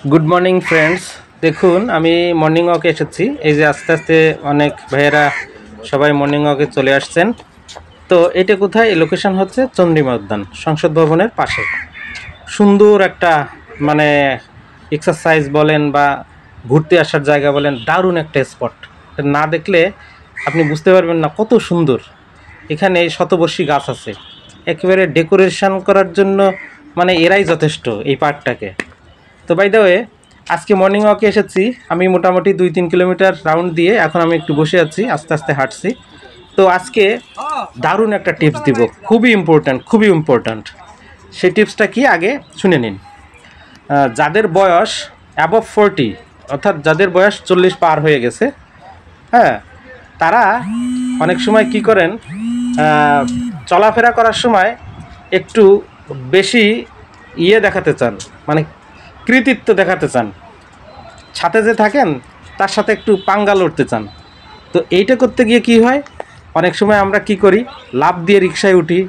Good morning friends. देखुन आमी morning वॉके एसेছি এই যে আস্তে আস্তে অনেক ভাইয়েরা সবাই মর্নিং ওয়াকে চলে আসছেন। তো এটা কোথায় লোকেশন হচ্ছে চন্দ্রিমা উদ্যান সংসদ ভবনের পাশে। সুন্দর একটা মানে এক্সারসাইজ বলেন বা ঘুরতে আসার জায়গা বলেন, দারুণ একটা স্পট। না দেখলে আপনি বুঝতে পারবেন না কত সুন্দর। এখানে শতবর্ষী গাছ আছে, একেবারে ডেকোরেশন করার জন্য মানে এরাই যথেষ্ট এই পার্কটাকে। তো বাই দ্য ওয়ে আজকে মর্নিং ওয়াকে এসেছি আমি, মোটামুটি 2-3 কিলোমিটার রাউন্ড দিয়ে এখন আমি একটু বসে আছি, আস্তে আস্তে হাঁটছি। তো আজকে দারুণ একটা টিপস দিব, খুবই ইম্পর্ট্যান্ট। সেই টিপসটা কি আগে শুনে নিন। যাদের বয়স অ্যাবভ 40 অর্থাৎ যাদের বয়স 40 পার হয়ে গেছে, হ্যাঁ, তারা অনেক সময় কি করেন, চলাফেরা করার সময় একটু বেশি দেখাতে চান, মানে কৃতিত্ব দেখাতে চান, ছাতে যে থাকেন তার সাথে একটু পাঙ্গা লড়তে চান। তো এইটা করতে গিয়ে কি হয়, অনেক সময় আমরা কি করি, লাফ দিয়ে রিকশায় উঠি,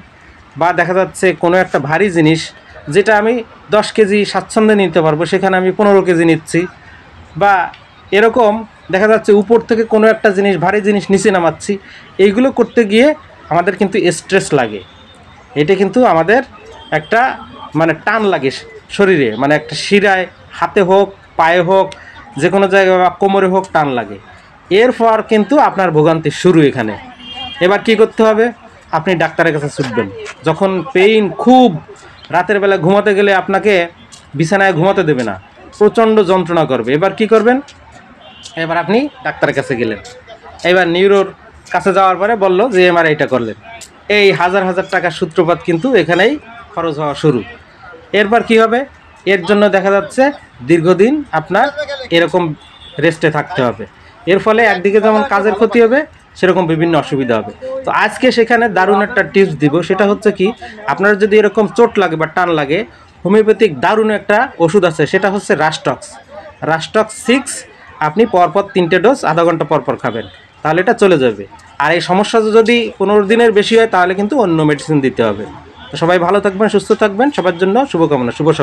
বা দেখা যাচ্ছে কোনো একটা ভারী জিনিস যেটা আমি 10 কেজি স্বাচ্ছন্দ্যে নিতে পারবো সেখানে আমি 15 কেজি নিচ্ছি, বা এরকম দেখা যাচ্ছে উপর থেকে কোনো একটা জিনিস ভারী জিনিস নিচে নামাচ্ছি। এইগুলো করতে গিয়ে আমাদের কিন্তু স্ট্রেস লাগে, এটা কিন্তু আমাদের একটা মানে টান লাগে শরীরে, মানে একটা শিরায়, হাতে হোক পায়ে হোক যে কোনো জায়গায় বা কোমরে হোক টান লাগে। এরপর কিন্তু আপনার ভোগান্তি শুরু এখানে। এবার কি করতে হবে, আপনি ডাক্তারের কাছে ছুটবেন। যখন পেইন খুব, রাতের বেলা ঘুমাতে গেলে আপনাকে বিছানায় ঘুমাতে দেবে না, প্রচণ্ড যন্ত্রণা করবে। এবার কি করবেন, এবার আপনি ডাক্তারের কাছে গেলেন, এবার নিউরোর কাছে যাওয়ার পরে বলল যে এমআরআইটা করলেন, এই হাজার হাজার টাকার সূত্রপাত কিন্তু এখানেই খরচ হওয়া শুরু। এরপর কি হবে, এর জন্য দেখা যাচ্ছে দীর্ঘদিন আপনার এরকম রেস্টে থাকতে হবে। এর ফলে একদিকে যেমন কাজের ক্ষতি হবে, সেরকম বিভিন্ন অসুবিধা হবে। তো আজকে সেখানে দারুণ একটা টিপস দিব, সেটা হচ্ছে কি, আপনার যদি এরকম চোট লাগে বা টান লাগে, হোমিওপ্যাথিক দারুণ একটা ওষুধ আছে, সেটা হচ্ছে রাস্টক্স 6। আপনি পরপর 3টে ডোজ আধা ঘন্টা পরপর খাবেন, তাহলে এটা চলে যাবে। আর এই সমস্যা যদি 15 দিনের বেশি হয় তাহলে কিন্তু অন্য মেডিসিন দিতে হবে। তো সবাই ভালো থাকবেন, সুস্থ থাকবেন, সবার জন্য শুভকামনা, শুভ সকাল।